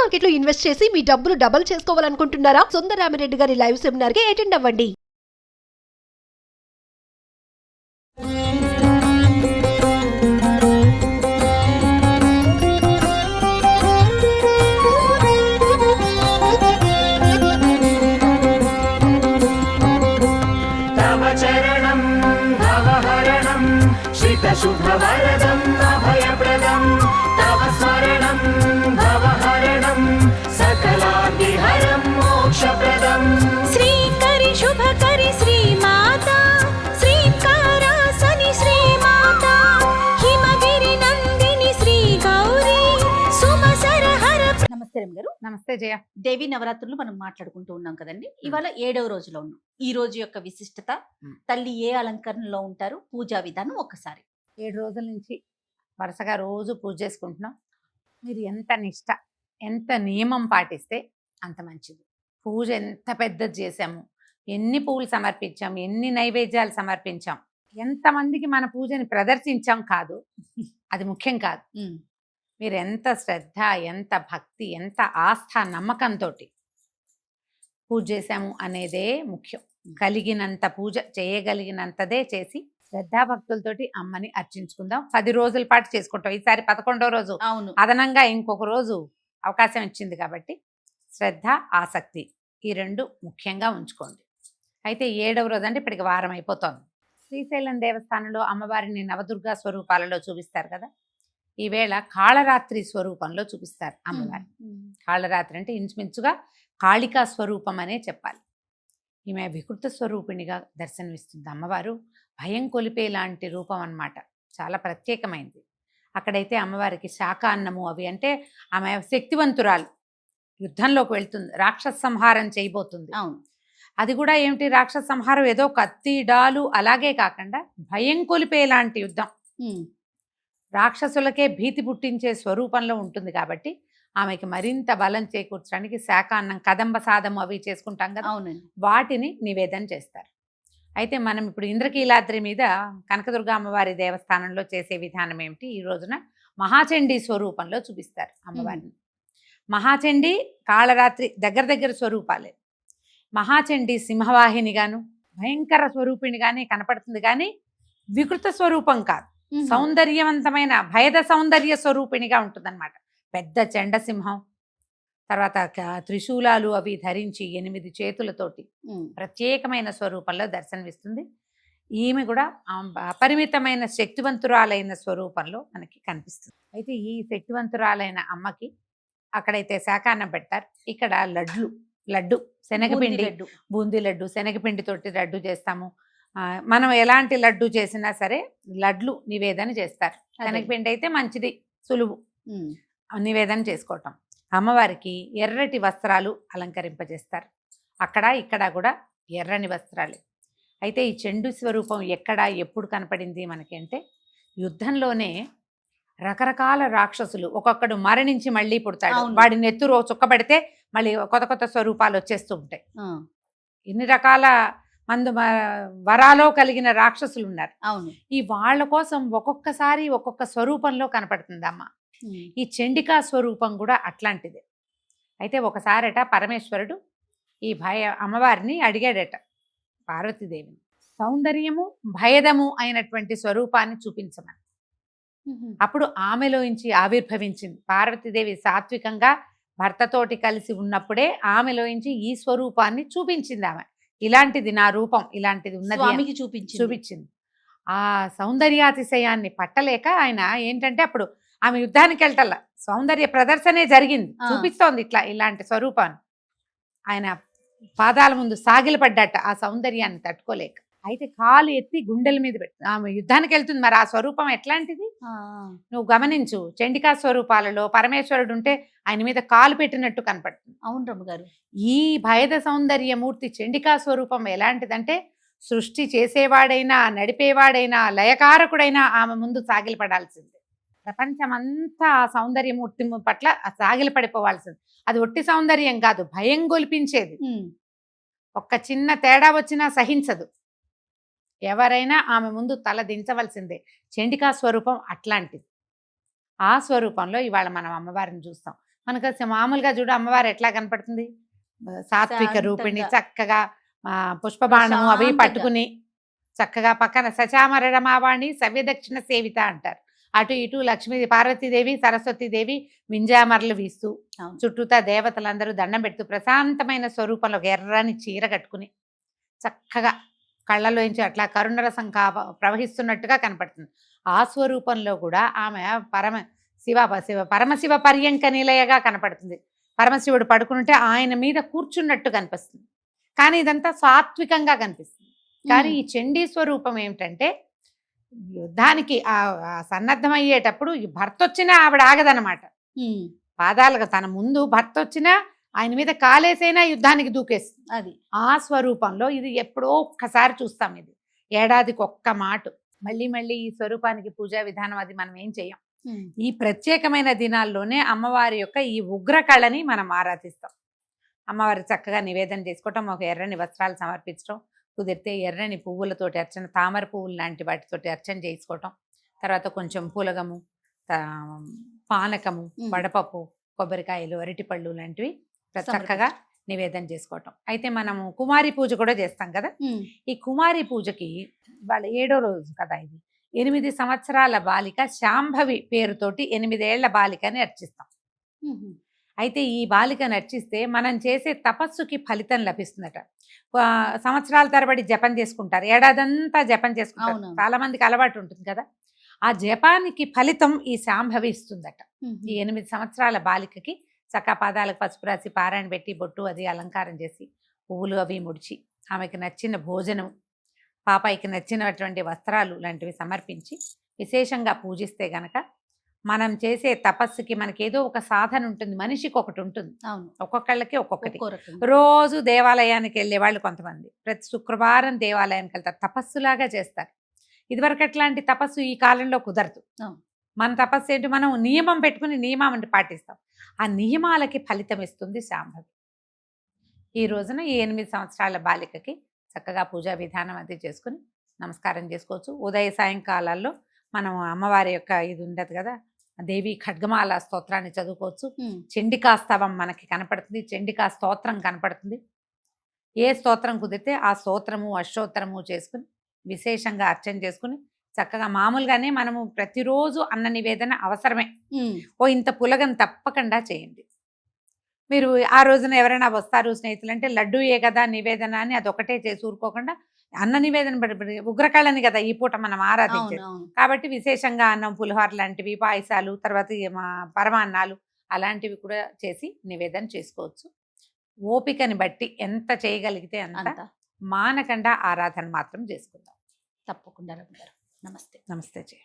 Market లో invest చేసి మీ డబ్బులు డబుల్ చేసుకోవాలనుకుంటున్నారా? సుందరరామిరెడ్డి గారి లైవ్ సెమినార్ కి అటెండ్ అవ్వండి. శుభవరదం అభయప్రదం తవ స్మరణం భవహరణం సకలాభిహరం మోక్షప్రదం శ్రీకరి శుభకరి శ్రీమాతా శ్రీకారాసని శ్రీమాతా హిమగిరి నందిని శ్రీ గౌరీ సుమసరహర. నమస్తే రమ్య గారు. నమస్తే జయ. దేవి నవరాత్రులు మనం మాట్లాడుకుంటూ ఉన్నాం కదండి. ఇవాళ 7వ రోజులో ఉన్నాం. ఈ రోజు యొక్క విశిష్టత, తల్లి ఏ అలంకరణలో ఉంటారు, పూజా విధానం ఒక్కసారి. 7 రోజుల నుంచి వరుసగా రోజు పూజ చేసుకుంటున్నాం. మీరు ఎంత నిష్ట, ఎంత నియమం పాటిస్తే అంత మంచిది. పూజ ఎంత పెద్దది చేసాము, ఎన్ని పూలు సమర్పించాం, ఎన్ని నైవేద్యాలు సమర్పించాం, ఎంతమందికి మన పూజని ప్రదర్శించాం కాదు, అది ముఖ్యం కాదు. మీరు ఎంత శ్రద్ధ, ఎంత భక్తి, ఎంత ఆస్థ, నమ్మకంతో పూజ చేశాము అనేదే ముఖ్యం. కలిగినంత పూజ చేయగలిగినంతదే చేసి శ్రద్ధాభక్తులతోటి అమ్మని అర్చించుకుందాం. 10 రోజుల పాటు చేసుకుంటాం. ఈసారి 11వ రోజు అవును, అదనంగా ఇంకొక రోజు అవకాశం ఇచ్చింది కాబట్టి శ్రద్ధ, ఆసక్తి ఈ 2 ముఖ్యంగా ఉంచుకోండి. అయితే 7వ రోజు అంటే ఇప్పటికి వారం అయిపోతుంది. శ్రీశైలం దేవస్థానంలో అమ్మవారిని నవదుర్గా స్వరూపాలలో చూపిస్తారు కదా. ఈవేళ కాళరాత్రి స్వరూపంలో చూపిస్తారు అమ్మవారిని. కాళరాత్రి అంటే ఇంచుమించుగా కాళికా స్వరూపం అనే చెప్పాలి. ఈమె వికృత స్వరూపిణిగా దర్శనమిస్తుంది. అమ్మవారు భయం కొలిపే లాంటి రూపం అన్నమాట. చాలా ప్రత్యేకమైంది. అక్కడైతే అమ్మవారికి శాకాన్నము అవి అంటే ఆమె శక్తివంతురాలు, యుద్ధంలోకి వెళ్తుంది, రాక్షస సంహారం చేయబోతుంది. అవును. అది కూడా ఏమిటి, రాక్షస సంహారం ఏదో కత్తి డాలు అలాగే కాకుండా భయం కొలిపే లాంటి యుద్ధం, రాక్షసులకే భీతి పుట్టించే స్వరూపంలో ఉంటుంది. కాబట్టి ఆమెకి మరింత బలం చేకూర్చడానికి శాకాన్నం, కదంబ సాధము అవి చేసుకుంటాం కదా, అవునండి, వాటిని నివేదన చేస్తారు. అయితే మనం ఇప్పుడు ఇంద్రకీలాద్రి మీద కనకదుర్గ అమ్మవారి దేవస్థానంలో చేసే విధానం ఏమిటి, ఈ రోజున మహాచండీ స్వరూపంలో చూపిస్తారు అమ్మవారిని. మహాచండీ కాళరాత్రి దగ్గర స్వరూపాలే. మహాచండీ సింహవాహినిగాను భయంకర స్వరూపిణిగానే కనపడుతుంది, కానీ వికృత స్వరూపం కాదు, సౌందర్యవంతమైన భయద సౌందర్య స్వరూపిణిగా ఉంటుందన్నమాట. పెద్ద చండసింహం, తర్వాత త్రిశూలాలు అవి ధరించి 8 చేతులతోటి ప్రత్యేకమైన స్వరూపంలో దర్శనమిస్తుంది. ఈమె కూడా అపరిమితమైన శక్తివంతురాలైన స్వరూపంలో మనకి కనిపిస్తుంది. అయితే ఈ శక్తివంతురాలైన అమ్మకి అక్కడైతే శాకాన్నం పెడతారు. ఇక్కడ లడ్డు శనగపిండి, బూందీ లడ్డు, శనగపిండితోటి లడ్డు చేస్తాము. మనం ఎలాంటి లడ్డు చేసినా సరే లడ్లు నివేదన చేస్తారు. శనగపిండి అయితే మంచిది, సులువు నివేదన చేసుకోవటం. అమ్మవారికి ఎర్రటి వస్త్రాలు అలంకరింపజేస్తారు. అక్కడ ఇక్కడ కూడా ఎర్రని వస్త్రాలే. అయితే ఈ చెండు స్వరూపం ఎక్కడ ఎప్పుడు కనపడింది మనకి అంటే, యుద్ధంలోనే రకరకాల రాక్షసులు ఒక్కొక్కడు మరణించి మళ్ళీ పుడతాడు. వాడి నెత్తురు చుక్కబడితే మళ్ళీ కొత్త స్వరూపాలు వచ్చేస్తూ ఉంటాయి. ఎన్ని రకాల మందు వరాలో కలిగిన రాక్షసులు ఉన్నారు. అవును. ఈ వాళ్ళ కోసం ఒక్కొక్కసారి ఒక్కొక్క స్వరూపంలో కనపడుతుంది అమ్మ. ఈ చండికా స్వరూపం కూడా అట్లాంటిదే. అయితే ఒకసారట పరమేశ్వరుడు ఈ అమ్మవారిని అడిగాడట పార్వతీదేవిని, సౌందర్యము భయదము అయినటువంటి స్వరూపాన్ని చూపించమని. అప్పుడు ఆమెలోంచి ఆవిర్భవించింది పార్వతీదేవి. సాత్వికంగా భర్తతోటి కలిసి ఉన్నప్పుడే ఆమెలోంచి ఈ స్వరూపాన్ని చూపించింది ఆమె. ఇలాంటిది నా రూపం, ఇలాంటిది ఉన్నది చూపించింది. ఆ సౌందర్యాతిశయాన్ని పట్టలేక ఆయన ఏంటంటే, అప్పుడు ఆమె యుద్ధానికి వెళ్ళటల్లా సౌందర్య ప్రదర్శనే జరిగింది, చూపిస్తోంది ఇలాంటి స్వరూపాన్ని. ఆయన పాదాల ముందు సాగిలపడ్డట ఆ సౌందర్యాన్ని తట్టుకోలేక. అయితే కాలు ఎత్తి గుండెల మీద పెట్టి ఆమె యుద్ధానికి వెళ్తుంది. మరి ఆ స్వరూపం ఎట్లాంటిది నువ్వు గమనించు. చండికా స్వరూపాలలో పరమేశ్వరుడు ఉంటే ఆయన మీద కాలు పెట్టినట్టు కనపడుతుంది. అవును రమ్మ గారు. ఈ భయద సౌందర్యమూర్తి చండికా స్వరూపం ఎలాంటిదంటే, సృష్టి చేసేవాడైనా నడిపేవాడైనా లయకారకుడైనా ఆమె ముందు సాగిలపడాల్సిందే. ప్రపంచమంతా ఆ సౌందర్యమూర్తి పట్ల సాగిలపడిపోవాల్సింది. అది ఒట్టి సౌందర్యం కాదు, భయం గొలిపించేది. ఒక్క చిన్న తేడా వచ్చినా సహించదు. ఎవరైనా ఆమె ముందు తల దించవలసిందే. చండికా స్వరూపం అట్లాంటిది. ఆ స్వరూపంలో ఇవాళ మనం అమ్మవారిని చూస్తాం. మనకు మామూలుగా చూడు అమ్మవారు ఎట్లా కనపడుతుంది, సాత్విక రూపిణి, శాంతంగా. చక్కగా పుష్పబాణము అవి ప్రశాంతంగా. పట్టుకుని చక్కగా పక్కన సచామర రమావాణి సవ్యదక్షిణ సేవిత అంటారు. అటు ఇటు లక్ష్మీ పార్వతీదేవి సరస్వతీదేవి వింజామరలు వీస్తూ అవును. చుట్టూతా దేవతలందరూ దండం పెడుతూ ప్రశాంతమైన స్వరూపంలో ఒక ఎర్రని చీర కట్టుకుని చక్కగా కళ్ళలోంచి అట్లా కరుణరసం ప్రవహిస్తున్నట్టుగా కనపడుతుంది. ఆ స్వరూపంలో కూడా ఆమె పరమశివ పర్యంక నిలయగా కనపడుతుంది. పరమశివుడు పడుకుంటే ఆయన మీద కూర్చున్నట్టు కనిపిస్తుంది, కానీ ఇదంతా సాత్వికంగా కనిపిస్తుంది. కానీ ఈ చండీ స్వరూపం ఏమిటంటే యుద్ధానికి ఆ సన్నద్ధమయ్యేటప్పుడు ఈ భర్త వచ్చినా ఆవిడ ఆగదనమాట. పాదాలుగా తన ముందు భర్త వచ్చినా ఆయన మీద కాలేసైనా యుద్ధానికి దూకేస్తుంది. అది ఆ స్వరూపంలో ఇది ఎప్పుడో ఒక్కసారి చూస్తాం. ఇది ఏడాదికి ఒక్క మాట. మళ్ళీ మళ్ళీ ఈ స్వరూపానికి పూజా విధానం అది మనం ఏం చేయం. ఈ ప్రత్యేకమైన దినాల్లోనే అమ్మవారి యొక్క ఈ ఉగ్ర కళని మనం ఆరాధిస్తాం. అమ్మవారి చక్కగా నివేదన చేసుకోవటం, ఒక ఎర్రని వస్త్రాలు సమర్పించడం, కుదిరితే ఎర్రని పువ్వులతోటి అర్చన, తామర పువ్వులు లాంటి వాటితోటి అర్చన చేసుకోవటం, తర్వాత కొంచెం పులగము, పానకము, వడపప్పు, కొబ్బరికాయలు, అరటిపళ్ళు లాంటివి చక్కగా నివేదన చేసుకోవటం. అయితే మనము కుమారి పూజ కూడా చేస్తాం కదా. ఈ కుమారి పూజకి వాళ్ళ 7వ రోజు కదా ఇది. 8 సంవత్సరాల బాలిక శాంభవి పేరుతోటి 8 ఏళ్ల బాలికని అర్చిస్తాం. అయితే ఈ బాలికను అర్చిస్తే మనం చేసే తపస్సుకి ఫలితం లభిస్తుందట. సంవత్సరాల తరబడి జపం చేసుకుంటారు, ఏడాదంతా జపం చేసుకుంటారు. చాలా మందికి అలవాటు ఉంటుంది కదా. ఆ జపానికి ఫలితం ఈ శాంభవి ఇస్తుందట. ఈ 8 సంవత్సరాల బాలికకి చక్క పాదాలకు పసుపు రాసి పారాయణ పెట్టి బొట్టు అది అలంకారం చేసి పువ్వులు అవి ముడిచి ఆమెకి నచ్చిన భోజనం, పాపాయికి నచ్చినటువంటి వస్త్రాలు లాంటివి సమర్పించి విశేషంగా పూజిస్తే గనక మనం చేసే తపస్సుకి మనకి ఏదో ఒక సాధన ఉంటుంది, మనిషికి ఒకటి ఉంటుంది. ఒక్కొక్కళ్ళకి ఒక్కొక్కటి. రోజు దేవాలయానికి వెళ్ళే వాళ్ళు కొంతమంది ప్రతి శుక్రవారం దేవాలయానికి వెళ్తారు, తపస్సులాగా చేస్తారు. ఇదివరకు అట్లాంటి తపస్సు ఈ కాలంలో కుదరదు. మన తపస్సు ఏంటి, మనం నియమం పెట్టుకుని నియమాన్ని పాటిస్తాం. ఆ నియమాలకి ఫలితం ఇస్తుంది శాంభవి. ఈ రోజున ఈ 8 సంవత్సరాల బాలికకి చక్కగా పూజా విధానం అది చేసుకుని నమస్కారం చేసుకోవచ్చు. ఉదయ సాయంకాలాల్లో మనం అమ్మవారి యొక్క ఇది ఉండదు కదా, దేవి ఖడ్గమాల స్తోత్రాన్ని చదువుకోవచ్చు. చండికా స్తవం మనకి కనపడుతుంది, చండికా స్తోత్రం కనపడుతుంది. ఏ స్తోత్రం కుదిరితే ఆ స్తోత్రము అష్టోత్తరము చేసుకుని విశేషంగా అర్చన చేసుకుని చక్కగా మామూలుగానే మనము ప్రతిరోజు అన్న నివేదన అవసరమే. ఇంత పులగం తప్పకుండా చేయండి. మీరు ఆ రోజున ఎవరైనా వస్తారు స్నేహితులు అంటే లడ్డూయే కదా నివేదన అని అదొకటే చేసి ఊరుకోకుండా అన్న నివేదన ఉగ్రకళని కదా ఈ పూట మనం ఆరాధించేది. కాబట్టి విశేషంగా అన్నం, పులిహోర లాంటివి, పాయసాలు, తర్వాత పరమాన్నాలు అలాంటివి కూడా చేసి నివేదన చేసుకోవచ్చు. ఓపికని బట్టి ఎంత చేయగలిగితే అంత, మానకుండా ఆరాధన మాత్రం చేసుకుందాం. తప్పకుండా. నమస్తే. నమస్తే జయ.